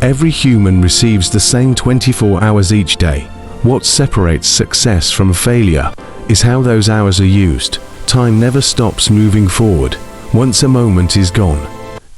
Every human receives the same 24 hours each day. What separates success from failure is how those hours are used. Time never stops moving forward. Once a moment is gone,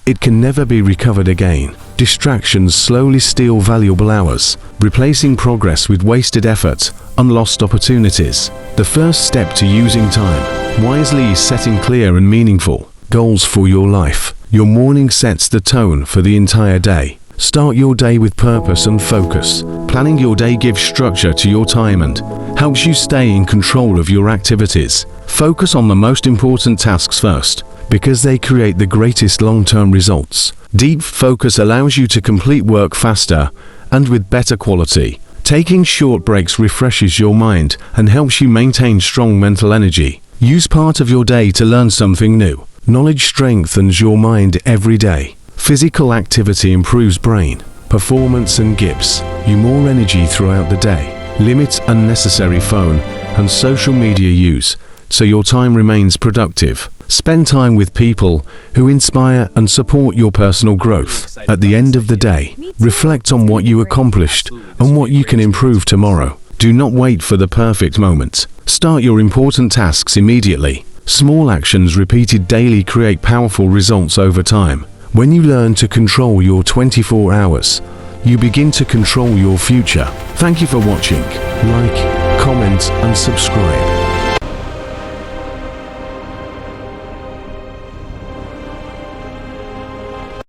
it can never be recovered again. Distractions slowly steal valuable hours, replacing progress with wasted effort and lost opportunities. The first step to using time wisely is setting clear and meaningful goals for your life. Your morning sets the tone for the entire day. Start your day with purpose and focus. Planning your day gives structure to your time and helps you stay in control of your activities. Focus on the most important tasks first, because they create the greatest long-term results. Deep focus allows you to complete work faster and with better quality. Taking short breaks refreshes your mind and helps you maintain strong mental energy. Use part of your day to learn something new. Knowledge strengthens your mind every day. Physical activity improves brain performance and gives you more energy throughout the day. Limit unnecessary phone and social media use so your time remains productive. Spend time with people who inspire and support your personal growth. At the end of the day, reflect on what you accomplished and what you can improve tomorrow. Do not wait for the perfect moment. Start your important tasks immediately. Small actions repeated daily create powerful results over time. When you learn to control your 24 hours, you begin to control your future. Thank you for watching. Like, comment, and subscribe.